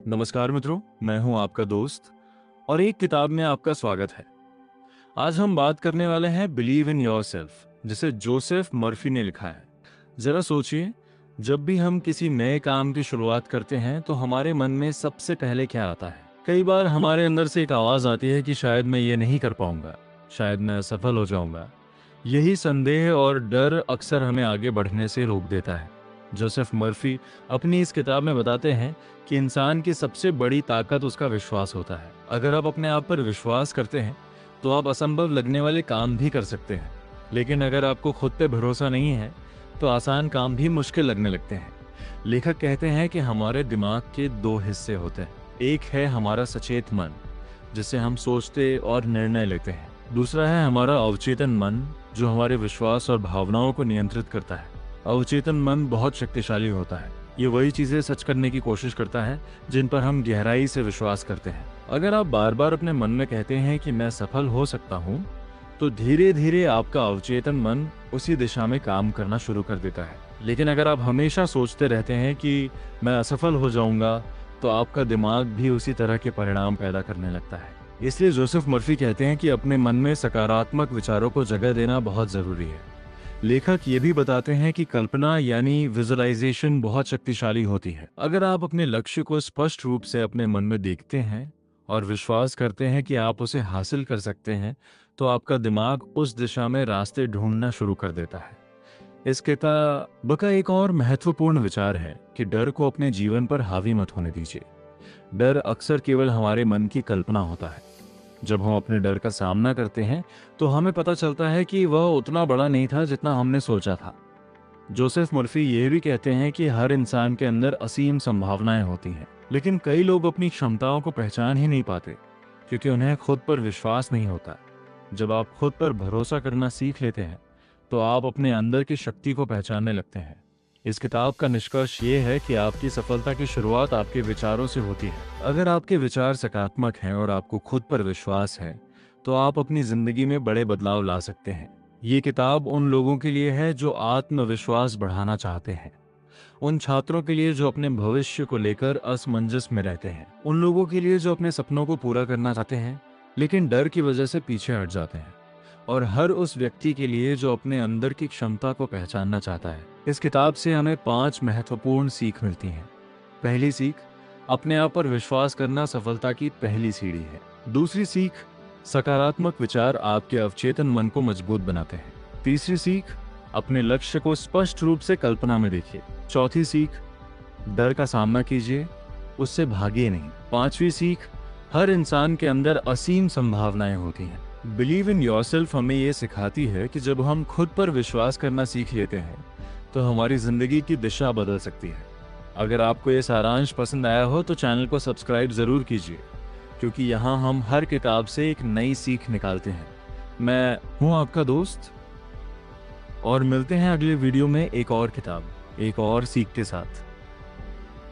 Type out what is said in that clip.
नमस्कार मित्रों, मैं हूं आपका दोस्त और एक किताब में आपका स्वागत है। आज हम बात करने वाले हैं बिलीव इन योरसेल्फ, जिसे जोसेफ मर्फी ने लिखा है। जरा सोचिए, जब भी हम किसी नए काम की शुरुआत करते हैं तो हमारे मन में सबसे पहले क्या आता है? कई बार हमारे अंदर से एक आवाज आती है कि शायद मैं ये नहीं कर पाऊंगा, शायद मैं असफल हो जाऊंगा। यही संदेह और डर अक्सर हमें आगे बढ़ने से रोक देता है। जोसेफ मर्फी अपनी इस किताब में बताते हैं कि इंसान की सबसे बड़ी ताकत उसका विश्वास होता है। अगर आप अपने आप पर विश्वास करते हैं तो आप असंभव लगने वाले काम भी कर सकते हैं। लेकिन अगर आपको खुद पे भरोसा नहीं है तो आसान काम भी मुश्किल लगने लगते हैं। लेखक कहते हैं कि हमारे दिमाग के दो हिस्से होते हैं। एक है हमारा सचेत मन, जिससे हम सोचते और निर्णय लेते हैं। दूसरा है हमारा अवचेतन मन, जो हमारे विश्वास और भावनाओं को नियंत्रित करता है। अवचेतन मन बहुत शक्तिशाली होता है। ये वही चीजें सच करने की कोशिश करता है जिन पर हम गहराई से विश्वास करते हैं। अगर आप बार बार अपने मन में कहते हैं कि मैं सफल हो सकता हूँ, तो धीरे धीरे आपका अवचेतन मन उसी दिशा में काम करना शुरू कर देता है। लेकिन अगर आप हमेशा सोचते रहते हैं कि मैं असफल हो जाऊंगा, तो आपका दिमाग भी उसी तरह के परिणाम पैदा करने लगता है। इसलिए जोसेफ मर्फी कहते हैं कि अपने मन में सकारात्मक विचारों को जगह देना बहुत जरूरी है। लेखक ये भी बताते हैं कि कल्पना यानी विजुअलाइजेशन बहुत शक्तिशाली होती है। अगर आप अपने लक्ष्य को स्पष्ट रूप से अपने मन में देखते हैं और विश्वास करते हैं कि आप उसे हासिल कर सकते हैं, तो आपका दिमाग उस दिशा में रास्ते ढूंढना शुरू कर देता है। इस किताब का एक और महत्वपूर्ण विचार है कि डर को अपने जीवन पर हावी मत होने दीजिए। डर अक्सर केवल हमारे मन की कल्पना होता है। जब हम अपने डर का सामना करते हैं तो हमें पता चलता है कि वह उतना बड़ा नहीं था जितना हमने सोचा था। जोसेफ मर्फी ये भी कहते हैं कि हर इंसान के अंदर असीम संभावनाएं होती हैं, लेकिन कई लोग अपनी क्षमताओं को पहचान ही नहीं पाते क्योंकि उन्हें खुद पर विश्वास नहीं होता। जब आप खुद पर भरोसा करना सीख लेते हैं तो आप अपने अंदर की शक्ति को पहचानने लगते हैं। इस किताब का निष्कर्ष ये है कि आपकी सफलता की शुरुआत आपके विचारों से होती है। अगर आपके विचार सकारात्मक हैं और आपको खुद पर विश्वास है, तो आप अपनी जिंदगी में बड़े बदलाव ला सकते हैं। ये किताब उन लोगों के लिए है जो आत्मविश्वास बढ़ाना चाहते हैं, उन छात्रों के लिए जो अपने भविष्य को लेकर असमंजस में रहते हैं, उन लोगों के लिए जो अपने सपनों को पूरा करना चाहते हैं लेकिन डर की वजह से पीछे हट जाते हैं, और हर उस व्यक्ति के लिए जो अपने अंदर की क्षमता को पहचानना चाहता है। इस किताब से हमें 5 महत्वपूर्ण सीख मिलती हैं। पहली सीख, अपने आप पर विश्वास करना सफलता की पहली सीढ़ी है। दूसरी सीख, सकारात्मक विचार आपके अवचेतन मन को मजबूत बनाते हैं। तीसरी सीख, अपने लक्ष्य को स्पष्ट रूप से कल्पना में देखिए। चौथी सीख, डर का सामना कीजिए, उससे भागिए नहीं। पांचवी सीख, हर इंसान के अंदर असीम संभावनाएं होती हैं। बिलीव इन योरसेल्फ हमें यह सिखाती है कि जब हम खुद पर विश्वास करना सीख लेते हैं तो हमारी जिंदगी की दिशा बदल सकती है। अगर आपको ये सारांश पसंद आया हो तो चैनल को सब्सक्राइब जरूर कीजिए, क्योंकि यहाँ हम हर किताब से एक नई सीख निकालते हैं। मैं हूँ आपका दोस्त और मिलते हैं अगले वीडियो में एक और किताब, एक और सीख के साथ।